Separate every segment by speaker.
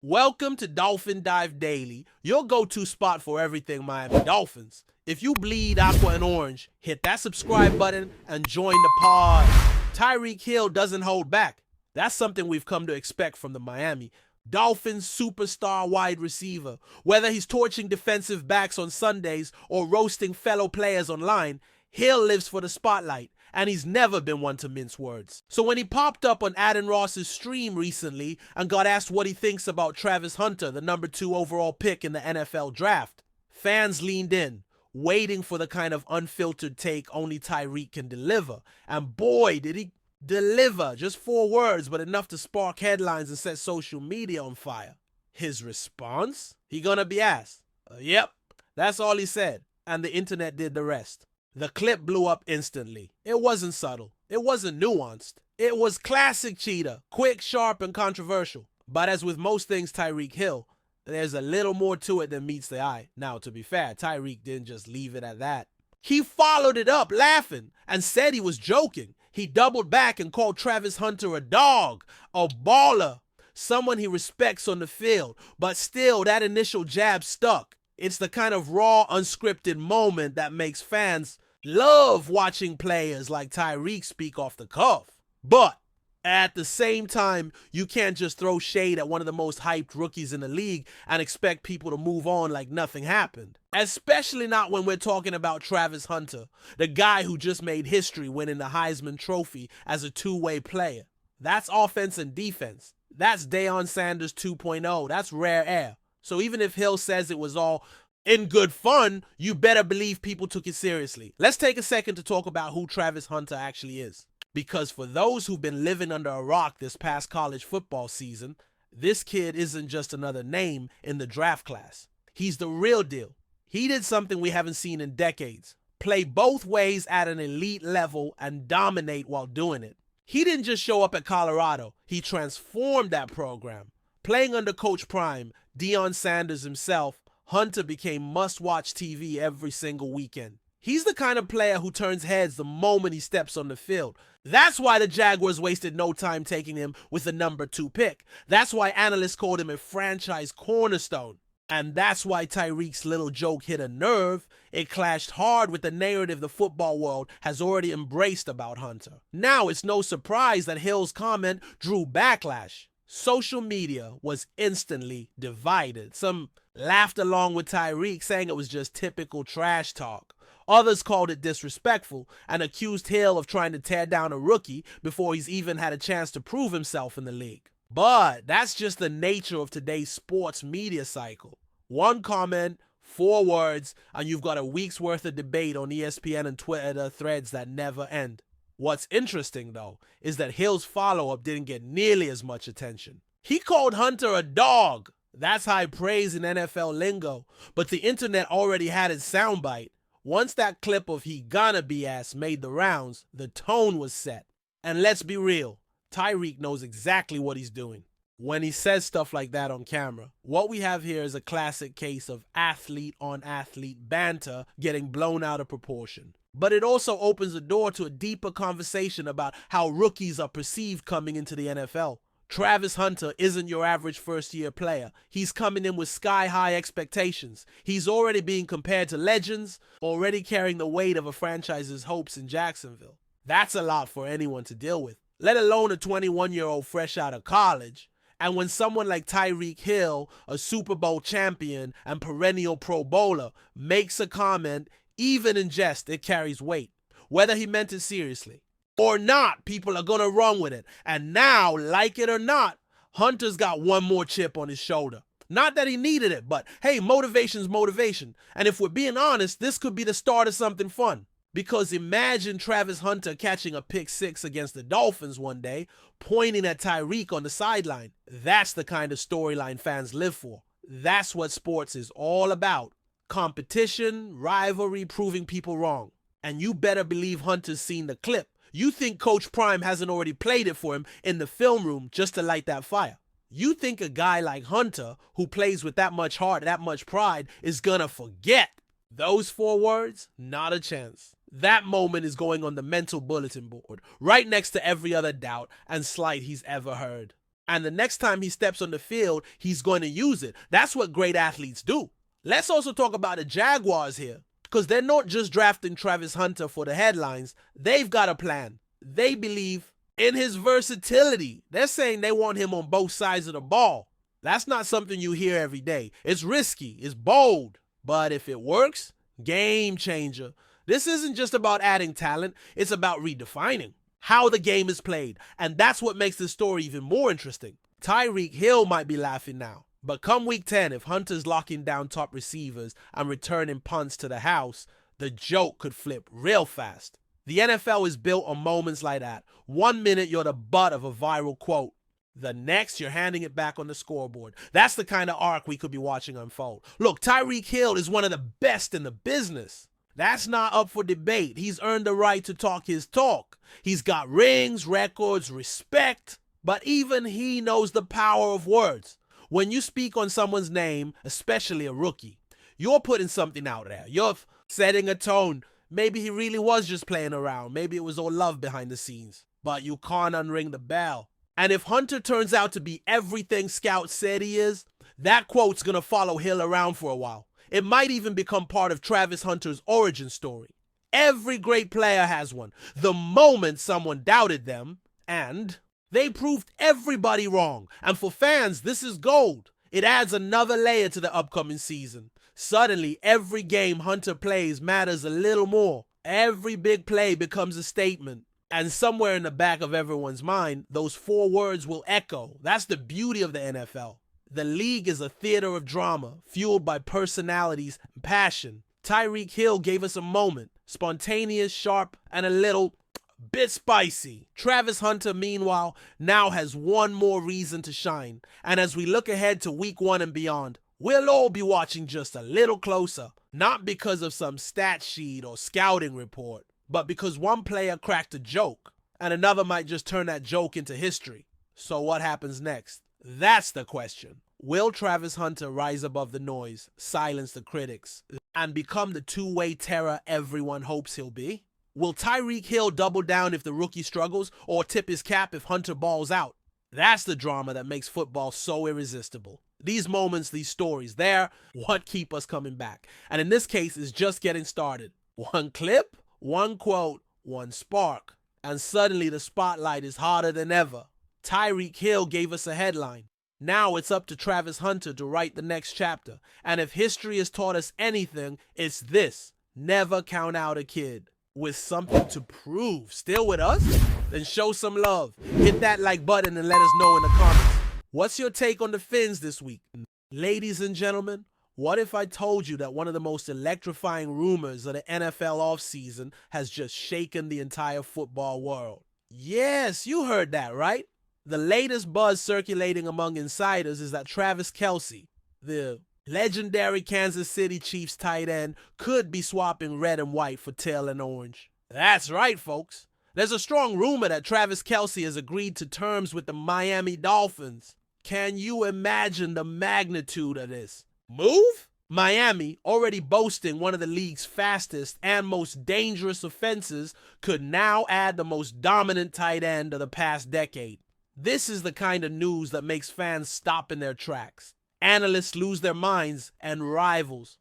Speaker 1: Welcome to Dolphin Dive Daily, your go-to spot for everything Miami Dolphins. If you bleed aqua and orange, hit that subscribe button and join the pod. Tyreek Hill doesn't hold back. That's something we've come to expect from the Miami Dolphins superstar wide receiver. Whether he's torching defensive backs on Sundays or roasting fellow players online, Hill lives for the spotlight, and he's never been one to mince words. So when he popped up on Adden Ross's stream recently and got asked what he thinks about Travis Hunter, the number 2 overall pick in the NFL draft, fans leaned in, waiting for the kind of unfiltered take only Tyreek can deliver. And boy, did he deliver. Just 4 words, but enough to spark headlines and set social media on fire. His response? He gonna be asked. Yep, that's all he said, and the internet did the rest. The clip blew up instantly. It wasn't subtle. It wasn't nuanced. It was classic cheetah, quick, sharp, and controversial. But as with most things Tyreek Hill, there's a little more to it than meets the eye. Now, to be fair, Tyreek didn't just leave it at that. He followed it up laughing and said he was joking. He doubled back and called Travis Hunter a dog, a baller, someone he respects on the field. But still, that initial jab stuck. It's the kind of raw, unscripted moment that makes fans love watching players like Tyreek speak off the cuff. But at the same time, you can't just throw shade at one of the most hyped rookies in the league and expect people to move on like nothing happened. Especially not when we're talking about Travis Hunter, the guy who just made history winning the Heisman Trophy as a two-way player. That's offense and defense. That's Deion Sanders 2.0. That's rare air. So even if Hill says it was all in good fun, you better believe people took it seriously. Let's take a second to talk about who Travis Hunter actually is. Because for those who've been living under a rock this past college football season, this kid isn't just another name in the draft class. He's the real deal. He did something we haven't seen in decades. Play both ways at an elite level and dominate while doing it. He didn't just show up at Colorado. He transformed that program. Playing under Coach Prime, Deion Sanders himself, Hunter became must-watch TV every single weekend. He's the kind of player who turns heads the moment he steps on the field. That's why the Jaguars wasted no time taking him with the number 2 pick. That's why analysts called him a franchise cornerstone. And that's why Tyreek's little joke hit a nerve. It clashed hard with the narrative the football world has already embraced about Hunter. Now it's no surprise that Hill's comment drew backlash. Social media was instantly divided. Some laughed along with Tyreek, saying it was just typical trash talk. Others called it disrespectful and accused Hill of trying to tear down a rookie before he's even had a chance to prove himself in the league. But that's just the nature of today's sports media cycle. One comment, 4 words, and you've got a week's worth of debate on ESPN and Twitter threads that never end. What's interesting, though, is that Hill's follow-up didn't get nearly as much attention. He called Hunter a dog. That's high praise in NFL lingo, but the internet already had its soundbite. Once that clip of "he gonna be ass" made the rounds, the tone was set. And let's be real, Tyreek knows exactly what he's doing when he says stuff like that on camera. What we have here is a classic case of athlete-on-athlete banter getting blown out of proportion. But it also opens the door to a deeper conversation about how rookies are perceived coming into the NFL. Travis Hunter isn't your average first-year player. He's coming in with sky-high expectations. He's already being compared to legends, already carrying the weight of a franchise's hopes in Jacksonville. That's a lot for anyone to deal with, let alone a 21-year-old fresh out of college. And when someone like Tyreek Hill, a Super Bowl champion and perennial Pro Bowler, makes a comment, even in jest, it carries weight. Whether he meant it seriously or not, people are going to run with it. And now, like it or not, Hunter's got one more chip on his shoulder. Not that he needed it, but hey, motivation's motivation. And if we're being honest, this could be the start of something fun. Because imagine Travis Hunter catching a pick 6 against the Dolphins one day, pointing at Tyreek on the sideline. That's the kind of storyline fans live for. That's what sports is all about. Competition, rivalry, proving people wrong. And you better believe Hunter's seen the clip. You think Coach Prime hasn't already played it for him in the film room just to light that fire. You think a guy like Hunter, who plays with that much heart, that much pride, is gonna forget those 4 words? Not a chance. That moment is going on the mental bulletin board, right next to every other doubt and slight he's ever heard. And the next time he steps on the field, he's going to use it. That's what great athletes do. Let's also talk about the Jaguars here, because they're not just drafting Travis Hunter for the headlines. They've got a plan. They believe in his versatility. They're saying they want him on both sides of the ball. That's not something you hear every day. It's risky, it's bold, but if it works, game changer. This isn't just about adding talent, it's about redefining how the game is played, and that's what makes this story even more interesting. Tyreek Hill might be laughing now, but come week 10, if Hunter's locking down top receivers and returning punts to the house, the joke could flip real fast. The NFL is built on moments like that. 1 minute you're the butt of a viral quote. The next, you're handing it back on the scoreboard. That's the kind of arc we could be watching unfold. Look, Tyreek Hill is one of the best in the business. That's not up for debate. He's earned the right to talk his talk. He's got rings, records, respect, but even he knows the power of words. When you speak on someone's name, especially a rookie, you're putting something out there. You're setting a tone. Maybe he really was just playing around. Maybe it was all love behind the scenes. But you can't unring the bell. And if Hunter turns out to be everything scouts said he is, that quote's gonna follow Hill around for a while. It might even become part of Travis Hunter's origin story. Every great player has one. The moment someone doubted them, and they proved everybody wrong. And for fans, this is gold. It adds another layer to the upcoming season. Suddenly, every game Hunter plays matters a little more. Every big play becomes a statement. And somewhere in the back of everyone's mind, those 4 words will echo. That's the beauty of the NFL. The league is a theater of drama, fueled by personalities and passion. Tyreek Hill gave us a moment, spontaneous, sharp, and a little bit spicy. Travis Hunter, meanwhile, now has one more reason to shine. And as we look ahead to week 1 and beyond, we'll all be watching just a little closer. Not because of some stat sheet or scouting report, but because one player cracked a joke, and another might just turn that joke into history. So what happens next? That's the question. Will Travis Hunter rise above the noise, silence the critics, and become the two-way terror everyone hopes he'll be? Will Tyreek Hill double down if the rookie struggles, or tip his cap if Hunter balls out? That's the drama that makes football so irresistible. These moments, these stories, they're what keep us coming back. And in this case, it's just getting started. One clip, one quote, one spark, and suddenly the spotlight is hotter than ever. Tyreek Hill gave us a headline. Now it's up to Travis Hunter to write the next chapter. And if history has taught us anything, it's this: never count out a kid. With something to prove. Still with us? Then show some love. Hit that like button and let us know in the comments. What's your take on the Fins this week? Ladies and gentlemen, what if I told you that one of the most electrifying rumors of the NFL offseason has just shaken the entire football world? Yes, you heard that, right? The latest buzz circulating among insiders is that Travis Kelce, the legendary Kansas City Chiefs tight end, could be swapping red and white for teal and orange. That's right, folks. There's a strong rumor that Travis Kelce has agreed to terms with the Miami Dolphins. Can you imagine the magnitude of this move? Miami, already boasting one of the league's fastest and most dangerous offenses, could now add the most dominant tight end of the past decade. This is the kind of news that makes fans stop in their tracks. Analysts lose their minds and rivals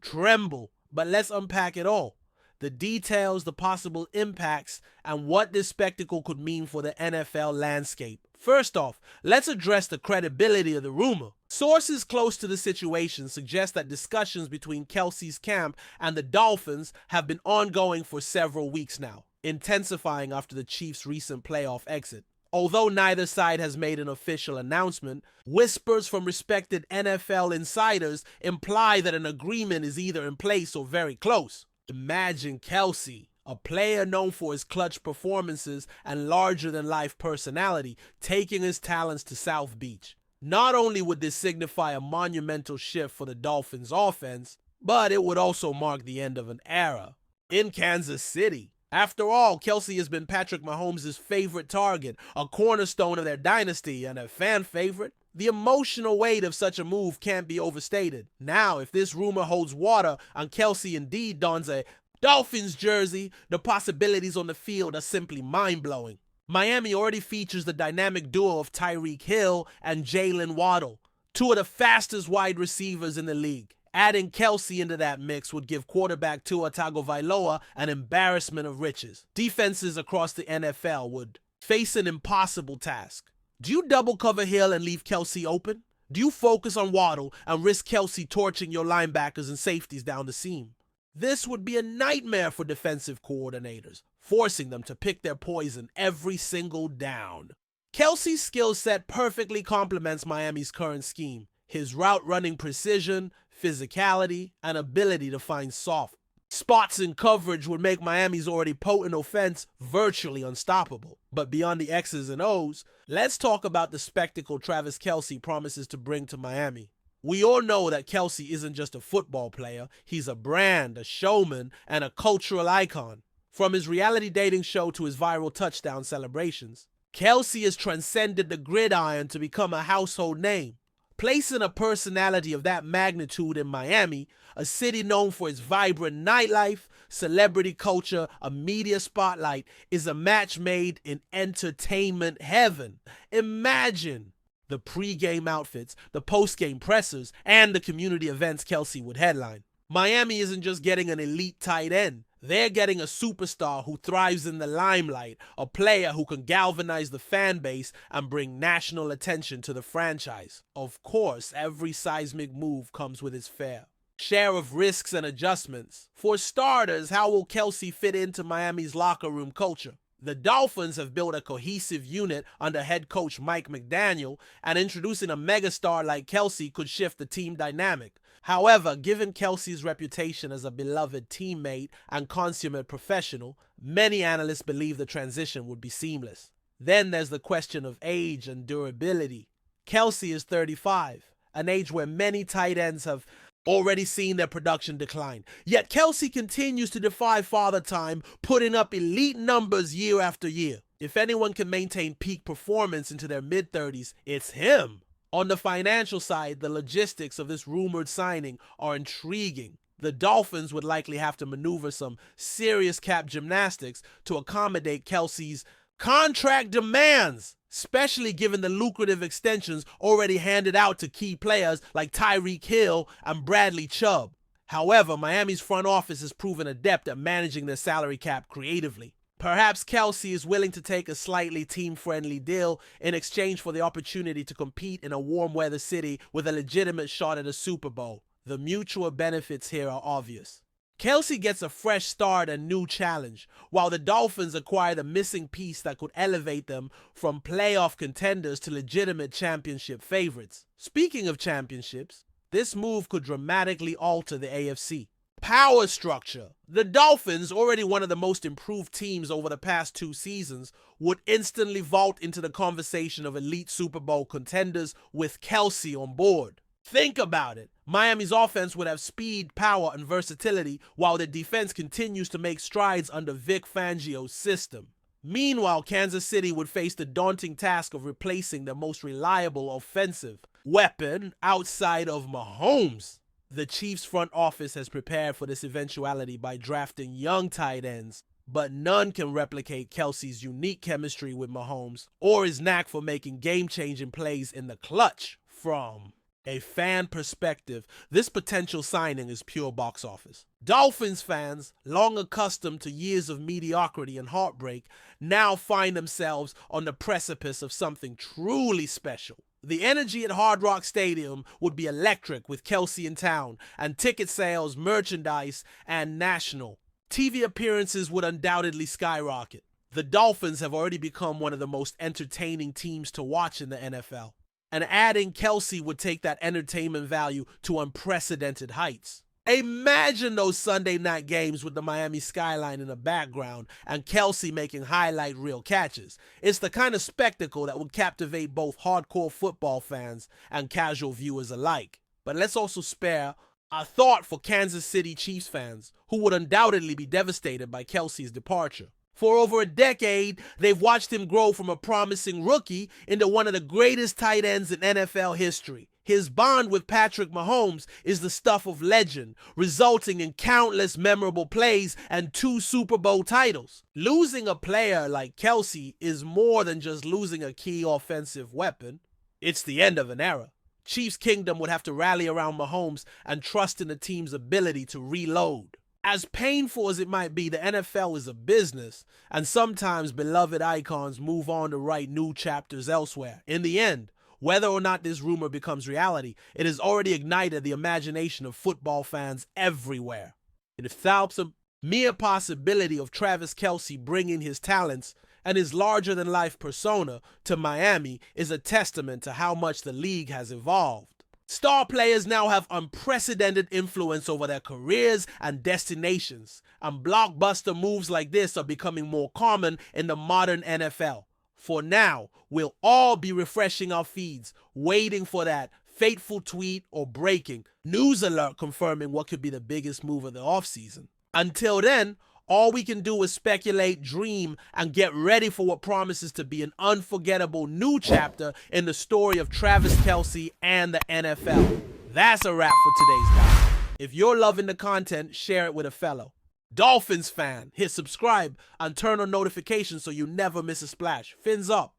Speaker 1: tremble. But let's unpack it all. The details, the possible impacts, and what this spectacle could mean for the NFL landscape. First off, let's address the credibility of the rumor. Sources close to the situation suggest that discussions between Kelce's camp and the Dolphins have been ongoing for several weeks now, intensifying after the Chiefs' recent playoff exit. Although neither side has made an official announcement, whispers from respected NFL insiders imply that an agreement is either in place or very close. Imagine Kelce, a player known for his clutch performances and larger-than-life personality, taking his talents to South Beach. Not only would this signify a monumental shift for the Dolphins' offense, but it would also mark the end of an era in Kansas City. After all, Kelce has been Patrick Mahomes' favorite target, a cornerstone of their dynasty, and a fan favorite. The emotional weight of such a move can't be overstated. Now, if this rumor holds water and Kelce indeed dons a Dolphins jersey, the possibilities on the field are simply mind-blowing. Miami already features the dynamic duo of Tyreek Hill and Jalen Waddle, two of the fastest wide receivers in the league. Adding Kelce into that mix would give quarterback Tua Tagovailoa an embarrassment of riches. Defenses across the NFL would face an impossible task. Do you double cover Hill and leave Kelce open? Do you focus on Waddle and risk Kelce torching your linebackers and safeties down the seam? This would be a nightmare for defensive coordinators, forcing them to pick their poison every single down. Kelce's skill set perfectly complements Miami's current scheme. His route running precision, physicality, and ability to find soft spots in coverage would make Miami's already potent offense virtually unstoppable. But beyond the X's and O's, let's talk about the spectacle Travis Kelce promises to bring to Miami. We all know that Kelce isn't just a football player, he's a brand, a showman, and a cultural icon. From his reality dating show to his viral touchdown celebrations, Kelce has transcended the gridiron to become a household name. Placing a personality of that magnitude in Miami, a city known for its vibrant nightlife, celebrity culture, a media spotlight, is a match made in entertainment heaven. Imagine the pre-game outfits, the post-game pressers, and the community events Kelce would headline. Miami isn't just getting an elite tight end. They're getting a superstar who thrives in the limelight, a player who can galvanize the fan base and bring national attention to the franchise. Of course, every seismic move comes with its fair share of risks and adjustments. For starters, how will Kelce fit into Miami's locker room culture? The Dolphins have built a cohesive unit under head coach Mike McDaniel, and introducing a megastar like Kelce could shift the team dynamic. However, given Kelce's reputation as a beloved teammate and consummate professional, many analysts believe the transition would be seamless. Then there's the question of age and durability. Kelce is 35, an age where many tight ends have already seen their production decline. Yet Kelce continues to defy father time, putting up elite numbers year after year. If anyone can maintain peak performance into their mid-30s, it's him. On the financial side, the logistics of this rumored signing are intriguing. The Dolphins would likely have to maneuver some serious cap gymnastics to accommodate Kelce's contract demands, especially given the lucrative extensions already handed out to key players like Tyreek Hill and Bradley Chubb. However, Miami's front office has proven adept at managing their salary cap creatively. Perhaps Kelce is willing to take a slightly team-friendly deal in exchange for the opportunity to compete in a warm-weather city with a legitimate shot at a Super Bowl. The mutual benefits here are obvious. Kelce gets a fresh start and new challenge, while the Dolphins acquire the missing piece that could elevate them from playoff contenders to legitimate championship favorites. Speaking of championships, this move could dramatically alter the AFC. Power structure. The Dolphins, already one of the most improved teams over the past 2 seasons, would instantly vault into the conversation of elite Super Bowl contenders with Kelce on board. Think about it. Miami's offense would have speed, power, and versatility, while the defense continues to make strides under Vic Fangio's system. Meanwhile, Kansas City would face the daunting task of replacing their most reliable offensive weapon outside of Mahomes. The Chiefs' front office has prepared for this eventuality by drafting young tight ends, but none can replicate Kelce's unique chemistry with Mahomes or his knack for making game-changing plays in the clutch. From a fan perspective, this potential signing is pure box office. Dolphins fans, long accustomed to years of mediocrity and heartbreak, now find themselves on the precipice of something truly special. The energy at Hard Rock Stadium would be electric with Kelce in town, and ticket sales, merchandise, and national TV appearances would undoubtedly skyrocket. The Dolphins have already become one of the most entertaining teams to watch in the NFL, and adding Kelce would take that entertainment value to unprecedented heights. Imagine those Sunday night games with the Miami skyline in the background and Kelce making highlight reel catches. It's the kind of spectacle that would captivate both hardcore football fans and casual viewers alike. But let's also spare a thought for Kansas City Chiefs fans, who would undoubtedly be devastated by Kelce's departure. For over a decade, they've watched him grow from a promising rookie into one of the greatest tight ends in NFL history. His bond with Patrick Mahomes is the stuff of legend, resulting in countless memorable plays and 2 Super Bowl titles. Losing a player like Kelce is more than just losing a key offensive weapon. It's the end of an era. Chiefs Kingdom would have to rally around Mahomes and trust in the team's ability to reload. As painful as it might be, the NFL is a business, and sometimes beloved icons move on to write new chapters elsewhere. In the end, whether or not this rumor becomes reality, it has already ignited the imagination of football fans everywhere. And if the mere possibility of Travis Kelce bringing his talents and his larger-than-life persona to Miami is a testament to how much the league has evolved. Star players now have unprecedented influence over their careers and destinations, and blockbuster moves like this are becoming more common in the modern NFL. For now, we'll all be refreshing our feeds, waiting for that fateful tweet or breaking news alert confirming what could be the biggest move of the offseason. Until then, all we can do is speculate, dream, and get ready for what promises to be an unforgettable new chapter in the story of Travis Kelce and the NFL. That's a wrap for today's dive. If you're loving the content, share it with a fellow. Dolphins fan, hit subscribe and turn on notifications so you never miss a splash. Fins up.